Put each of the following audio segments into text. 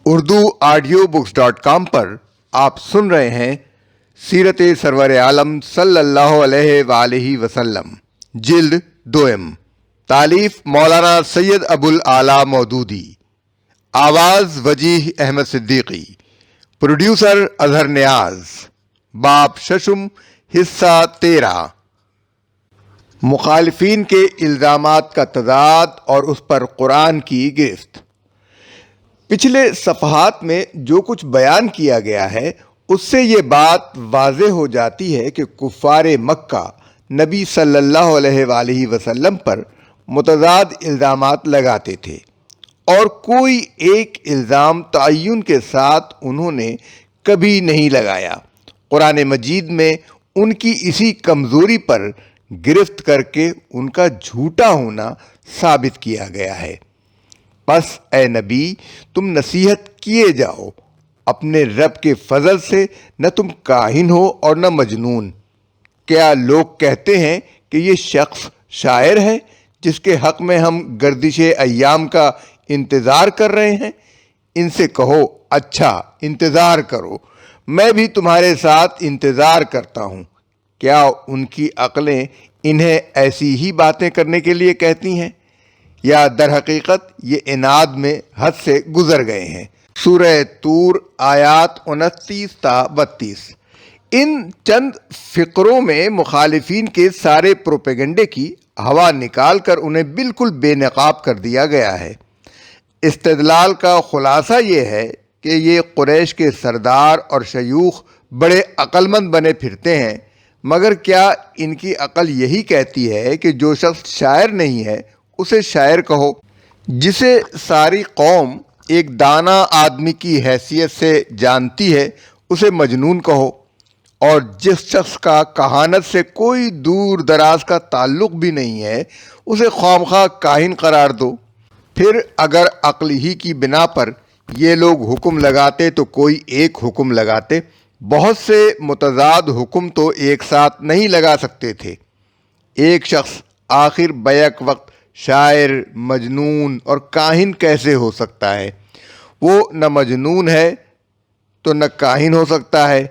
urduaudiobooks.com پر آپ سن رہے ہیں سیرت سرور عالم صلی اللہ علیہ وآلہ وسلم جلد دوئم، تالیف مولانا سید ابو الاعلیٰ مودودی، آواز وجیح احمد صدیقی، پروڈیوسر اظہر نیاز، باب ششم، حصہ 13۔ مخالفین کے الزامات کا تضاد اور اس پر قرآن کی گرفت۔ پچھلے صفحات میں جو کچھ بیان کیا گیا ہے اس سے یہ بات واضح ہو جاتی ہے کہ کفار مکہ نبی صلی اللہ علیہ وآلہ وسلم پر متضاد الزامات لگاتے تھے، اور کوئی ایک الزام تعین کے ساتھ انہوں نے کبھی نہیں لگایا۔ قرآن مجید میں ان کی اسی کمزوری پر گرفت کر کے ان کا جھوٹا ہونا ثابت کیا گیا ہے۔ پس اے نبی، تم نصیحت کیے جاؤ، اپنے رب کے فضل سے نہ تم کاہن ہو اور نہ مجنون۔ کیا لوگ کہتے ہیں کہ یہ شخص شاعر ہے جس کے حق میں ہم گردش ایام کا انتظار کر رہے ہیں؟ ان سے کہو اچھا انتظار کرو، میں بھی تمہارے ساتھ انتظار کرتا ہوں۔ کیا ان کی عقلیں انہیں ایسی ہی باتیں کرنے کے لیے کہتی ہیں، یا در حقیقت یہ عناد میں حد سے گزر گئے ہیں؟ سورہ طور آیات 29 تا 32۔ ان چند فقروں میں مخالفین کے سارے پروپیگنڈے کی ہوا نکال کر انہیں بالکل بے نقاب کر دیا گیا ہے۔ استدلال کا خلاصہ یہ ہے کہ یہ قریش کے سردار اور شیوخ بڑے عقل مند بنے پھرتے ہیں، مگر کیا ان کی عقل یہی کہتی ہے کہ جو شخص شاعر نہیں ہے اسے شاعر کہو؟ جسے ساری قوم ایک دانا آدمی کی حیثیت سے جانتی ہے اسے مجنون کہو، اور جس شخص کا کہانت سے کوئی دور دراز کا تعلق بھی نہیں ہے اسے خوامخواہ کاہن قرار دو۔ پھر اگر عقل ہی کی بنا پر یہ لوگ حکم لگاتے تو کوئی ایک حکم لگاتے، بہت سے متضاد حکم تو ایک ساتھ نہیں لگا سکتے تھے۔ ایک شخص آخر بیک وقت شاعر، مجنون اور کاہن کیسے ہو سکتا ہے؟ وہ نہ مجنون ہے تو نہ کاہن ہو سکتا ہے،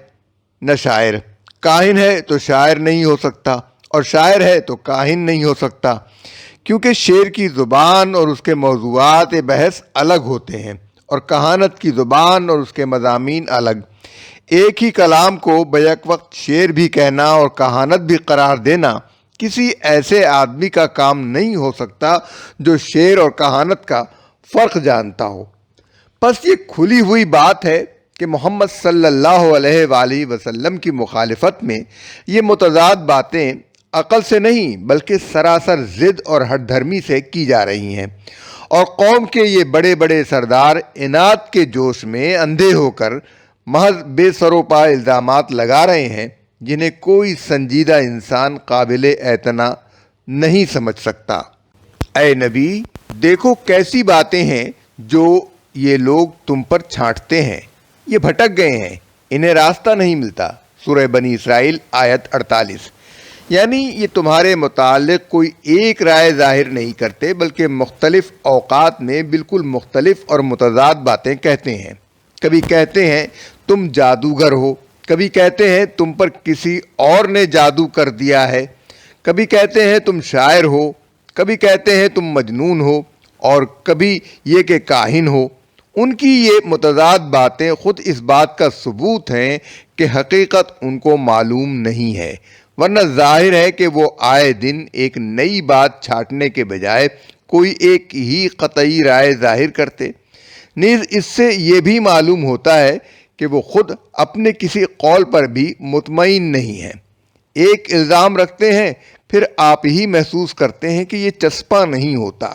نہ شاعر۔ کاہن ہے تو شاعر نہیں ہو سکتا، اور شاعر ہے تو کاہن نہیں ہو سکتا، کیونکہ شعر کی زبان اور اس کے موضوعات بحث الگ ہوتے ہیں، اور کہانت کی زبان اور اس کے مضامین الگ۔ ایک ہی کلام کو بیک وقت شعر بھی کہنا اور کہانت بھی قرار دینا کسی ایسے آدمی کا کام نہیں ہو سکتا جو شعر اور کہانت کا فرق جانتا ہو۔ پس یہ کھلی ہوئی بات ہے کہ محمد صلی اللہ علیہ وآلہ وسلم کی مخالفت میں یہ متضاد باتیں عقل سے نہیں بلکہ سراسر ضد اور ہٹ دھرمی سے کی جا رہی ہیں، اور قوم کے یہ بڑے بڑے سردار عناد کے جوش میں اندھے ہو کر محض بے سروپا الزامات لگا رہے ہیں جنہیں کوئی سنجیدہ انسان قابل اعتنا نہیں سمجھ سکتا۔ اے نبی، دیکھو کیسی باتیں ہیں جو یہ لوگ تم پر چھانٹتے ہیں۔ یہ بھٹک گئے ہیں، انہیں راستہ نہیں ملتا۔ سورہ بنی اسرائیل آیت 48۔ یعنی یہ تمہارے متعلق کوئی ایک رائے ظاہر نہیں کرتے بلکہ مختلف اوقات میں بالکل مختلف اور متضاد باتیں کہتے ہیں۔ کبھی کہتے ہیں تم جادوگر ہو، کبھی کہتے ہیں تم پر کسی اور نے جادو کر دیا ہے، کبھی کہتے ہیں تم شاعر ہو، کبھی کہتے ہیں تم مجنون ہو، اور کبھی یہ کہ کاہن ہو۔ ان کی یہ متضاد باتیں خود اس بات کا ثبوت ہیں کہ حقیقت ان کو معلوم نہیں ہے، ورنہ ظاہر ہے کہ وہ آئے دن ایک نئی بات چھانٹنے کے بجائے کوئی ایک ہی قطعی رائے ظاہر کرتے۔ نیز اس سے یہ بھی معلوم ہوتا ہے کہ وہ خود اپنے کسی قول پر بھی مطمئن نہیں ہیں۔ ایک الزام رکھتے ہیں، پھر آپ ہی محسوس کرتے ہیں کہ یہ چسپاں نہیں ہوتا،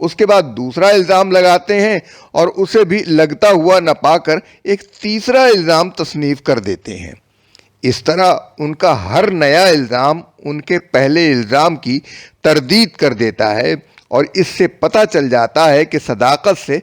اس کے بعد دوسرا الزام لگاتے ہیں اور اسے بھی لگتا ہوا نہ پا کر ایک تیسرا الزام تصنیف کر دیتے ہیں۔ اس طرح ان کا ہر نیا الزام ان کے پہلے الزام کی تردید کر دیتا ہے، اور اس سے پتہ چل جاتا ہے کہ صداقت سے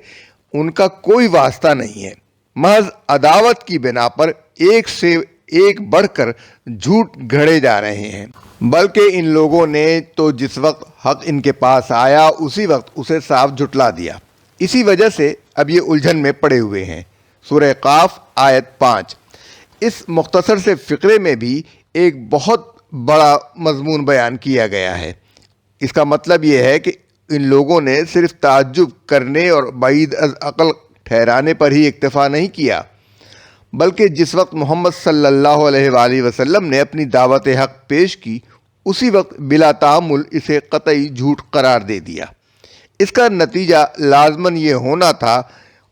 ان کا کوئی واسطہ نہیں ہے۔ محض عداوت کی بنا پر ایک سے ایک بڑھ کر جھوٹ گھڑے جا رہے ہیں، بلکہ ان لوگوں نے تو جس وقت حق ان کے پاس آیا اسی وقت اسے صاف جھٹلا دیا۔ اسی وجہ سے اب یہ الجھن میں پڑے ہوئے ہیں۔ سورہ قاف آیت 5۔ اس مختصر سے فقرے میں بھی ایک بہت بڑا مضمون بیان کیا گیا ہے۔ اس کا مطلب یہ ہے کہ ان لوگوں نے صرف تعجب کرنے اور بعید از عقل ٹھہرانے پر ہی اکتفا نہیں کیا، بلکہ جس وقت محمد صلی اللہ علیہ وآلہ وسلم نے اپنی دعوت حق پیش کی، اسی وقت بلا تعامل اسے قطعی جھوٹ قرار دے دیا۔ اس کا نتیجہ لازماً یہ ہونا تھا،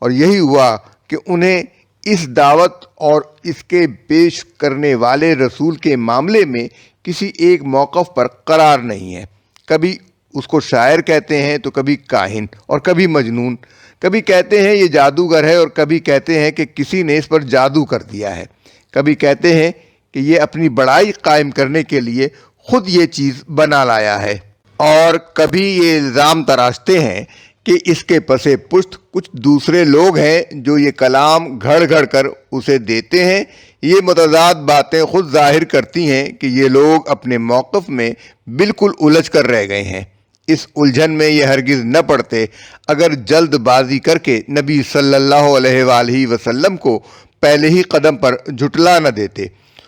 اور یہی ہوا کہ انہیں اس دعوت اور اس کے پیش کرنے والے رسول کے معاملے میں کسی ایک موقف پر قرار نہیں ہے۔ کبھی اس کو شاعر کہتے ہیں تو کبھی کاہن اور کبھی مجنون، کبھی کہتے ہیں یہ جادوگر ہے اور کبھی کہتے ہیں کہ کسی نے اس پر جادو کر دیا ہے، کبھی کہتے ہیں کہ یہ اپنی بڑائی قائم کرنے کے لیے خود یہ چیز بنا لایا ہے، اور کبھی یہ الزام تراشتے ہیں کہ اس کے پس پشت کچھ دوسرے لوگ ہیں جو یہ کلام گھڑ گھڑ کر اسے دیتے ہیں۔ یہ متضاد باتیں خود ظاہر کرتی ہیں کہ یہ لوگ اپنے موقف میں بالکل الجھ کر رہ گئے ہیں۔ اس الجھن میں یہ ہرگز نہ پڑتے اگر جلد بازی کر کے نبی صلی اللہ علیہ وآلہ وسلم کو پہلے ہی قدم پر جھٹلا نہ دیتے،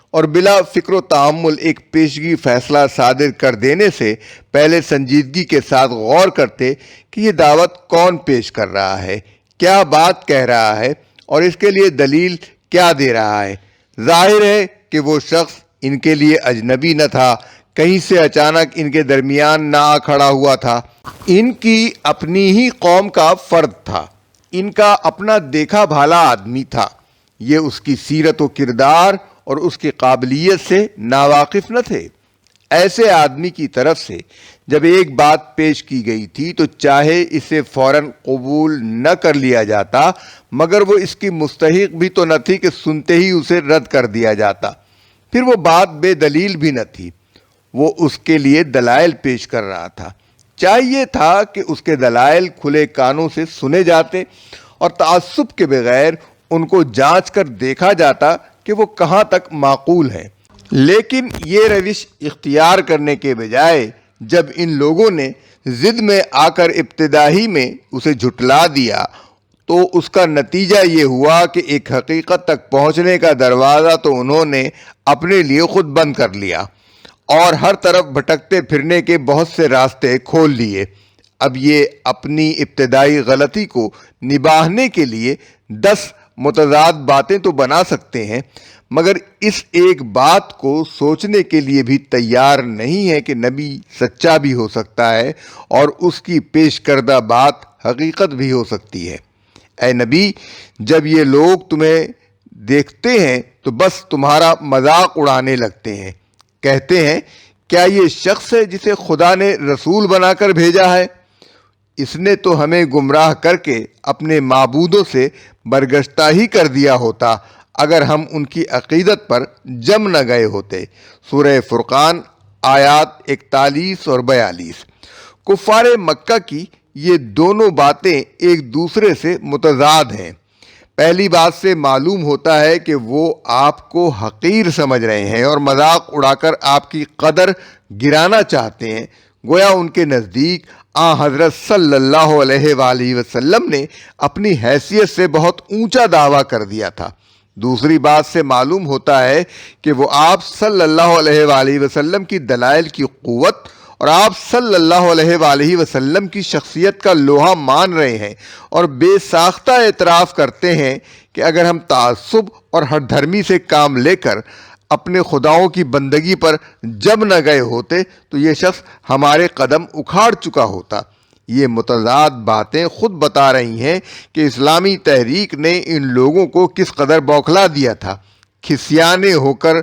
اور بلا فکر و تأمل ایک پیشگی فیصلہ صادر کر دینے سے پہلے سنجیدگی کے ساتھ غور کرتے کہ یہ دعوت کون پیش کر رہا ہے، کیا بات کہہ رہا ہے، اور اس کے لیے دلیل کیا دے رہا ہے۔ ظاہر ہے کہ وہ شخص ان کے لیے اجنبی نہ تھا، کہیں سے اچانک ان کے درمیان نہ آ کھڑا ہوا تھا، ان کی اپنی ہی قوم کا فرد تھا، ان کا اپنا دیکھا بھالا آدمی تھا۔ یہ اس کی سیرت و کردار اور اس کی قابلیت سے ناواقف نہ تھے۔ ایسے آدمی کی طرف سے جب ایک بات پیش کی گئی تھی تو چاہے اسے فوراً قبول نہ کر لیا جاتا، مگر وہ اس کی مستحق بھی تو نہ تھی کہ سنتے ہی اسے رد کر دیا جاتا۔ پھر وہ بات بے دلیل بھی نہ تھی، وہ اس کے لیے دلائل پیش کر رہا تھا۔ چاہیے تھا کہ اس کے دلائل کھلے کانوں سے سنے جاتے اور تعصب کے بغیر ان کو جانچ کر دیکھا جاتا کہ وہ کہاں تک معقول ہیں۔ لیکن یہ روش اختیار کرنے کے بجائے جب ان لوگوں نے ضد میں آ کر ابتدائی میں اسے جھٹلا دیا تو اس کا نتیجہ یہ ہوا کہ ایک حقیقت تک پہنچنے کا دروازہ تو انہوں نے اپنے لیے خود بند کر لیا اور ہر طرف بھٹکتے پھرنے کے بہت سے راستے کھول لیے۔ اب یہ اپنی ابتدائی غلطی کو نباہنے کے لیے 10 متضاد باتیں تو بنا سکتے ہیں، مگر اس ایک بات کو سوچنے کے لیے بھی تیار نہیں ہے کہ نبی سچا بھی ہو سکتا ہے اور اس کی پیش کردہ بات حقیقت بھی ہو سکتی ہے۔ اے نبی، جب یہ لوگ تمہیں دیکھتے ہیں تو بس تمہارا مذاق اڑانے لگتے ہیں، کہتے ہیں کیا یہ شخص ہے جسے خدا نے رسول بنا کر بھیجا ہے؟ اس نے تو ہمیں گمراہ کر کے اپنے معبودوں سے برگشتہ ہی کر دیا ہوتا اگر ہم ان کی عقیدت پر جم نہ گئے ہوتے۔ سورہ فرقان آیات 41 اور 42۔ کفار مکہ کی یہ دونوں باتیں ایک دوسرے سے متضاد ہیں۔ پہلی بات سے معلوم ہوتا ہے کہ وہ آپ کو حقیر سمجھ رہے ہیں اور مذاق اڑا کر آپ کی قدر گرانا چاہتے ہیں، گویا ان کے نزدیک حضرت صلی اللہ علیہ وآلہ وسلم نے اپنی حیثیت سے بہت اونچا دعویٰ کر دیا تھا۔ دوسری بات سے معلوم ہوتا ہے کہ وہ آپ صلی اللہ علیہ وآلہ وسلم کی دلائل کی قوت اور آپ صلی اللہ علیہ وآلہ وسلم کی شخصیت کا لوہا مان رہے ہیں اور بے ساختہ اعتراف کرتے ہیں کہ اگر ہم تعصب اور ہر دھرمی سے کام لے کر اپنے خداؤں کی بندگی پر جم نہ گئے ہوتے تو یہ شخص ہمارے قدم اکھاڑ چکا ہوتا۔ یہ متضاد باتیں خود بتا رہی ہیں کہ اسلامی تحریک نے ان لوگوں کو کس قدر بوکھلا دیا تھا۔ کھسیانے ہو کر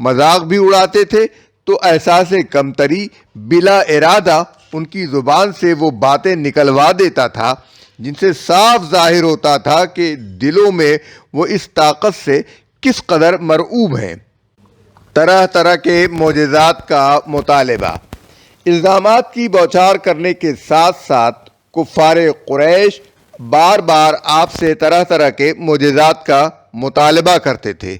مذاق بھی اڑاتے تھے تو احساس کمتری بلا ارادہ ان کی زبان سے وہ باتیں نکلوا دیتا تھا جن سے صاف ظاہر ہوتا تھا کہ دلوں میں وہ اس طاقت سے کس قدر مرعوب ہیں۔ طرح طرح کے معجزات کا مطالبہ۔ الزامات کی بوچھار کرنے کے ساتھ ساتھ کفار قریش بار بار آپ سے طرح طرح کے معجزات کا مطالبہ کرتے تھے۔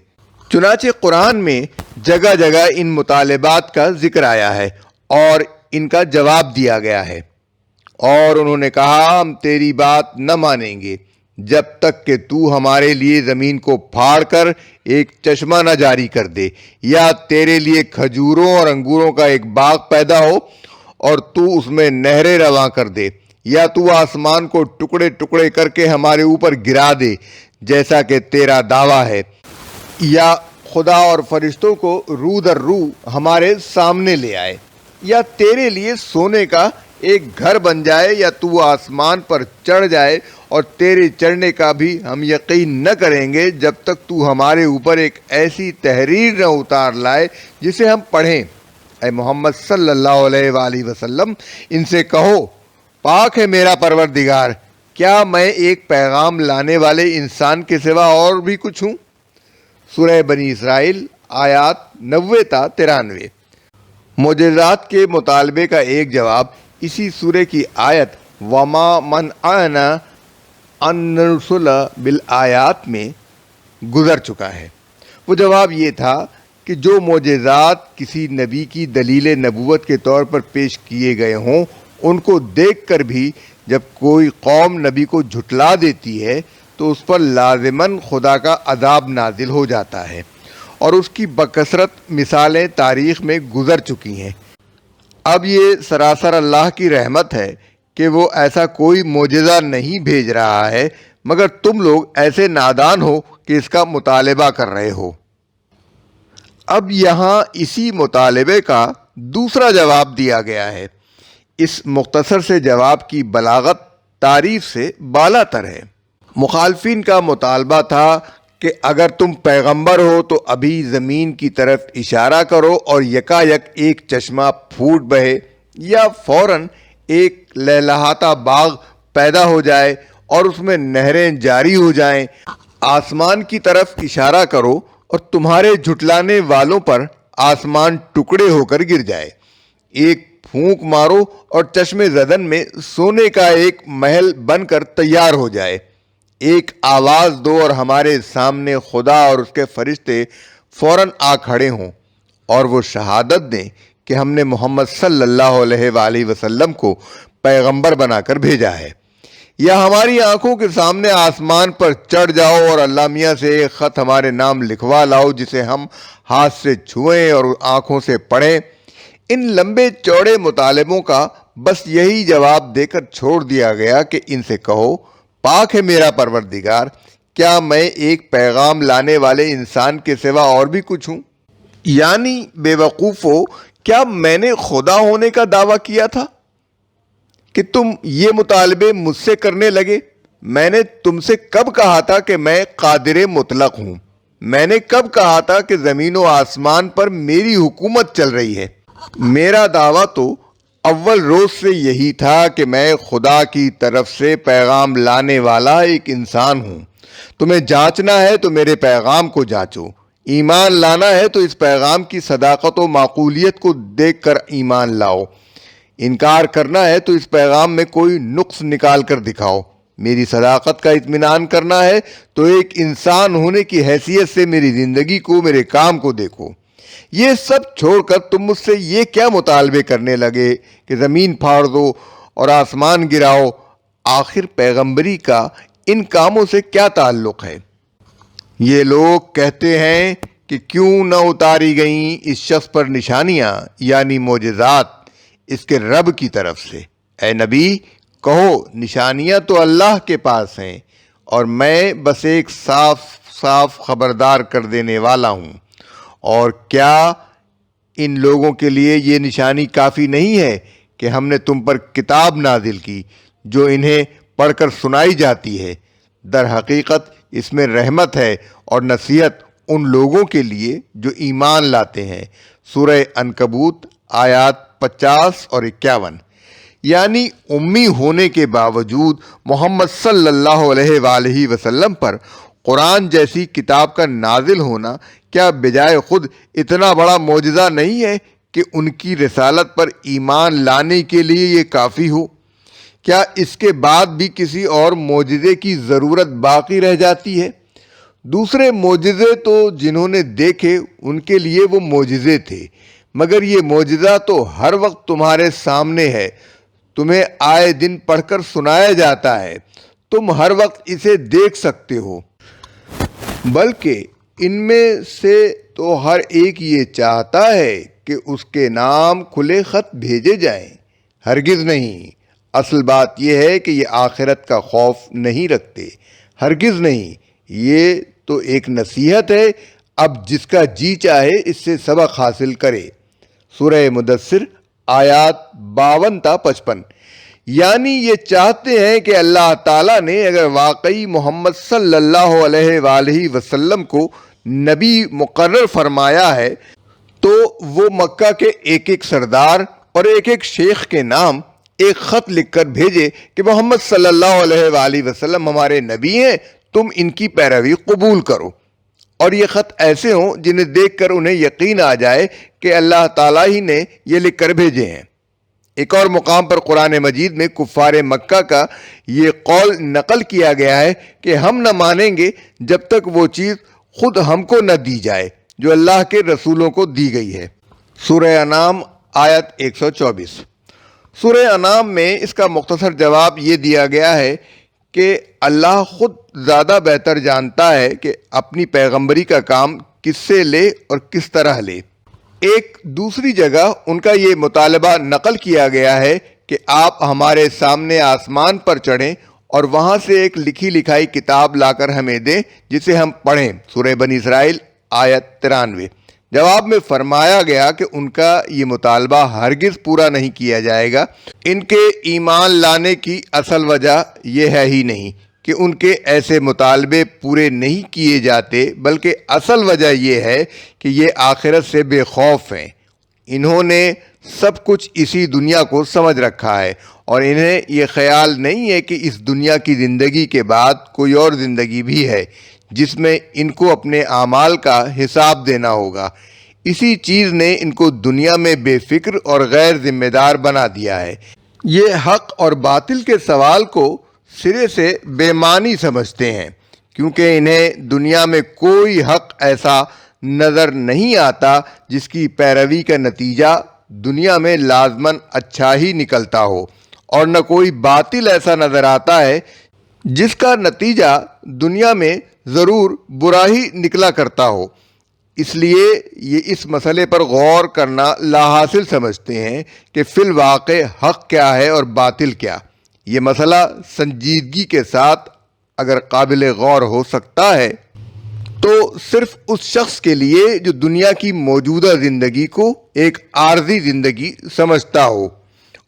چنانچہ قرآن میں جگہ جگہ ان مطالبات کا ذکر آیا ہے اور ان کا جواب دیا گیا ہے، اور انہوں نے کہا ہم تیری بات نہ مانیں گے جب تک کہ تو ہمارے لیے زمین کو پھاڑ کر ایک چشمہ نہ جاری کر دے، یا تیرے لیے کھجوروں اور انگوروں کا ایک باغ پیدا ہو اور تو اس میں نہریں رواں کر دے، یا تو آسمان کو ٹکڑے ٹکڑے کر کے ہمارے اوپر گرا دے جیسا کہ تیرا دعویٰ ہے، یا خدا اور فرشتوں کو رو در رو ہمارے سامنے لے آئے، یا تیرے لیے سونے کا ایک گھر بن جائے، یا تو آسمان پر چڑھ جائے اور تیرے چڑھنے کا بھی ہم یقین نہ کریں گے جب تک تو ہمارے اوپر ایک ایسی تحریر نہ اتار لائے جسے ہم پڑھیں۔ اے محمد صلی اللہ علیہ وآلہ وسلم، ان سے کہو پاک ہے میرا پروردگار، کیا میں ایک پیغام لانے والے انسان کے سوا اور بھی کچھ ہوں؟ سورہ بنی اسرائیل آیات 90 تا 93۔ معجزات کے مطالبے کا ایک جواب اسی سورہ کی آیت وما منعنا ان نرسل بالآیات میں گزر چکا ہے۔ وہ جواب یہ تھا کہ جو معجزات کسی نبی کی دلیل نبوت کے طور پر پیش کیے گئے ہوں، ان کو دیکھ کر بھی جب کوئی قوم نبی کو جھٹلا دیتی ہے تو اس پر لازماً خدا کا عذاب نازل ہو جاتا ہے، اور اس کی بکثرت مثالیں تاریخ میں گزر چکی ہیں۔ اب یہ سراسر اللہ کی رحمت ہے کہ وہ ایسا کوئی معجزہ نہیں بھیج رہا ہے، مگر تم لوگ ایسے نادان ہو کہ اس کا مطالبہ کر رہے ہو۔ اب یہاں اسی مطالبے کا دوسرا جواب دیا گیا ہے۔ اس مختصر سے جواب کی بلاغت تعریف سے بالا تر ہے۔ مخالفین کا مطالبہ تھا کہ اگر تم پیغمبر ہو تو ابھی زمین کی طرف اشارہ کرو اور یکا یک ایک چشمہ پھوٹ بہے، یا فوراً ایک لہلہاتا باغ پیدا ہو جائے اور اس میں نہریں جاری ہو جائیں۔ آسمان کی طرف اشارہ کرو اور تمہارے جھٹلانے والوں پر آسمان ٹکڑے ہو کر گر جائے۔ ایک پھونک مارو اور چشمے زدن میں سونے کا ایک محل بن کر تیار ہو جائے۔ ایک آواز دو اور ہمارے سامنے خدا اور اس کے فرشتے فوراً آ کھڑے ہوں اور وہ شہادت دیں کہ ہم نے محمد صلی اللہ علیہ وآلہ وسلم کو پیغمبر بنا کر بھیجا ہے، یا ہماری آنکھوں کے سامنے آسمان پر چڑھ جاؤ اور اللہ میاں سے ایک خط ہمارے نام لکھوا لاؤ جسے ہم ہاتھ سے چھوئیں اور آنکھوں سے پڑھیں۔ ان لمبے چوڑے مطالبوں کا بس یہی جواب دے کر چھوڑ دیا گیا کہ ان سے کہو پاک ہے میرا پروردگار، کیا میں ایک پیغام لانے والے انسان کے سوا اور بھی کچھ ہوں؟ یعنی بے وقوفو، کیا میں نے خدا ہونے کا دعویٰ کیا تھا کہ تم یہ مطالبے مجھ سے کرنے لگے؟ میں نے تم سے کب کہا تھا کہ میں قادر مطلق ہوں؟ میں نے کب کہا تھا کہ زمین و آسمان پر میری حکومت چل رہی ہے؟ میرا دعویٰ تو اول روز سے یہی تھا کہ میں خدا کی طرف سے پیغام لانے والا ایک انسان ہوں۔ تمہیں جانچنا ہے تو میرے پیغام کو جانچو، ایمان لانا ہے تو اس پیغام کی صداقت و معقولیت کو دیکھ کر ایمان لاؤ، انکار کرنا ہے تو اس پیغام میں کوئی نقص نکال کر دکھاؤ، میری صداقت کا اطمینان کرنا ہے تو ایک انسان ہونے کی حیثیت سے میری زندگی کو، میرے کام کو دیکھو۔ یہ سب چھوڑ کر تم مجھ سے یہ کیا مطالبے کرنے لگے کہ زمین پھاڑ دو اور آسمان گراؤ؟ آخر پیغمبری کا ان کاموں سے کیا تعلق ہے؟ یہ لوگ کہتے ہیں کہ کیوں نہ اتاری گئیں اس شخص پر نشانیاں، یعنی معجزات، اس کے رب کی طرف سے۔ اے نبی کہو نشانیاں تو اللہ کے پاس ہیں اور میں بس ایک صاف صاف خبردار کر دینے والا ہوں۔ اور کیا ان لوگوں کے لیے یہ نشانی کافی نہیں ہے کہ ہم نے تم پر کتاب نازل کی جو انہیں پڑھ کر سنائی جاتی ہے؟ در حقیقت اس میں رحمت ہے اور نصیحت ان لوگوں کے لیے جو ایمان لاتے ہیں۔ سورہ عنکبوت آیات 50 اور 51۔ یعنی امی ہونے کے باوجود محمد صلی اللہ علیہ وآلہ وسلم پر قرآن جیسی کتاب کا نازل ہونا کیا بجائے خود اتنا بڑا معجزہ نہیں ہے کہ ان کی رسالت پر ایمان لانے کے لیے یہ کافی ہو؟ کیا اس کے بعد بھی کسی اور معجزے کی ضرورت باقی رہ جاتی ہے؟ دوسرے معجزے تو جنہوں نے دیکھے ان کے لیے وہ معجزے تھے، مگر یہ معجزہ تو ہر وقت تمہارے سامنے ہے، تمہیں آئے دن پڑھ کر سنایا جاتا ہے، تم ہر وقت اسے دیکھ سکتے ہو، بلکہ ان میں سے تو ہر ایک یہ چاہتا ہے کہ اس کے نام کھلے خط بھیجے جائیں۔ ہرگز نہیں، اصل بات یہ ہے کہ یہ آخرت کا خوف نہیں رکھتے، ہرگز نہیں۔ یہ تو ایک نصیحت ہے، اب جس کا جی چاہے اس سے سبق حاصل کرے۔ سورہ مدثر آیات 52 تا 55۔ یعنی یہ چاہتے ہیں کہ اللہ تعالیٰ نے اگر واقعی محمد صلی اللہ علیہ وآلہ وسلم کو نبی مقرر فرمایا ہے تو وہ مکہ کے ایک ایک سردار اور ایک ایک شیخ کے نام ایک خط لکھ کر بھیجے کہ محمد صلی اللہ علیہ وآلہ وسلم ہمارے نبی ہیں، تم ان کی پیروی قبول کرو۔ اور یہ خط ایسے ہوں جنہیں دیکھ کر انہیں یقین آ جائے کہ اللہ تعالیٰ ہی نے یہ لکھ کر بھیجے ہیں۔ ایک اور مقام پر قرآن مجید میں کفار مکہ کا یہ قول نقل کیا گیا ہے کہ ہم نہ مانیں گے جب تک وہ چیز خود ہم کو نہ دی جائے جو اللہ کے رسولوں کو دی گئی ہے۔ سورہ انعام آیت 124۔ سورہ انعام میں اس کا مختصر جواب یہ دیا گیا ہے کہ اللہ خود زیادہ بہتر جانتا ہے کہ اپنی پیغمبری کا کام کس سے لے اور کس طرح لے۔ ایک دوسری جگہ ان کا یہ مطالبہ نقل کیا گیا ہے کہ آپ ہمارے سامنے آسمان پر چڑھیں اور وہاں سے ایک لکھی لکھائی کتاب لا کر ہمیں دیں جسے ہم پڑھیں۔ سورہ بنی اسرائیل آیت 93۔ جواب میں فرمایا گیا کہ ان کا یہ مطالبہ ہرگز پورا نہیں کیا جائے گا۔ ان کے ایمان لانے کی اصل وجہ یہ ہے ہی نہیں کہ ان کے ایسے مطالبے پورے نہیں کیے جاتے، بلکہ اصل وجہ یہ ہے کہ یہ آخرت سے بے خوف ہیں۔ انہوں نے سب کچھ اسی دنیا کو سمجھ رکھا ہے اور انہیں یہ خیال نہیں ہے کہ اس دنیا کی زندگی کے بعد کوئی اور زندگی بھی ہے جس میں ان کو اپنے اعمال کا حساب دینا ہوگا۔ اسی چیز نے ان کو دنیا میں بے فکر اور غیر ذمہ دار بنا دیا ہے۔ یہ حق اور باطل کے سوال کو سرے سے بے معنی سمجھتے ہیں، کیونکہ انہیں دنیا میں کوئی حق ایسا نظر نہیں آتا جس کی پیروی کا نتیجہ دنیا میں لازماً اچھا ہی نکلتا ہو، اور نہ کوئی باطل ایسا نظر آتا ہے جس کا نتیجہ دنیا میں ضرور برا ہی نکلا کرتا ہو۔ اس لیے یہ اس مسئلے پر غور کرنا لا حاصل سمجھتے ہیں کہ فی الواقع حق کیا ہے اور باطل کیا۔ یہ مسئلہ سنجیدگی کے ساتھ اگر قابل غور ہو سکتا ہے تو صرف اس شخص کے لیے جو دنیا کی موجودہ زندگی کو ایک عارضی زندگی سمجھتا ہو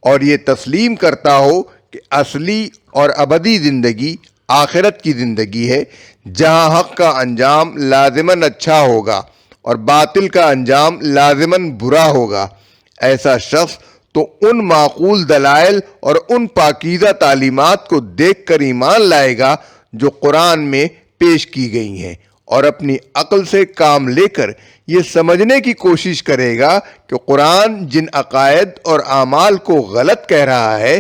اور یہ تسلیم کرتا ہو کہ اصلی اور ابدی زندگی آخرت کی زندگی ہے، جہاں حق کا انجام لازماً اچھا ہوگا اور باطل کا انجام لازماً برا ہوگا۔ ایسا شخص تو ان معقول دلائل اور ان پاکیزہ تعلیمات کو دیکھ کر ایمان لائے گا جو قرآن میں پیش کی گئی ہیں، اور اپنی عقل سے کام لے کر یہ سمجھنے کی کوشش کرے گا کہ قرآن جن عقائد اور اعمال کو غلط کہہ رہا ہے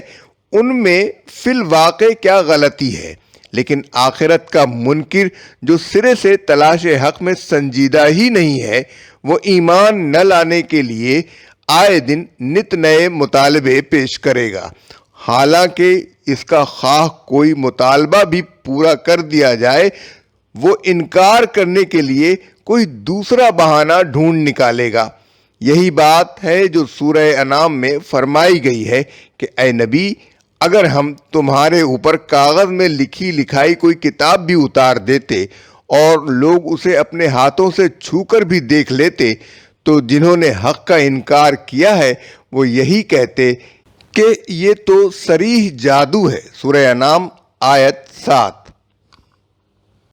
ان میں فی الواقع کیا غلطی ہے، لیکن آخرت کا منکر جو سرے سے تلاش حق میں سنجیدہ ہی نہیں ہے، وہ ایمان نہ لانے کے لیے آئے دن نت نئے مطالبے پیش کرے گا، حالانکہ اس کا خواہ کوئی مطالبہ بھی پورا کر دیا جائے وہ انکار کرنے کے لیے کوئی دوسرا بہانہ ڈھونڈ نکالے گا۔ یہی بات ہے جو سورہ انعام میں فرمائی گئی ہے کہ اے نبی، اگر ہم تمہارے اوپر کاغذ میں لکھی لکھائی کوئی کتاب بھی اتار دیتے اور لوگ اسے اپنے ہاتھوں سے چھو کر بھی دیکھ لیتے تو جنہوں نے حق کا انکار کیا ہے وہ یہی کہتے کہ یہ تو صریح جادو ہے۔ سورہ انعام آیت 7۔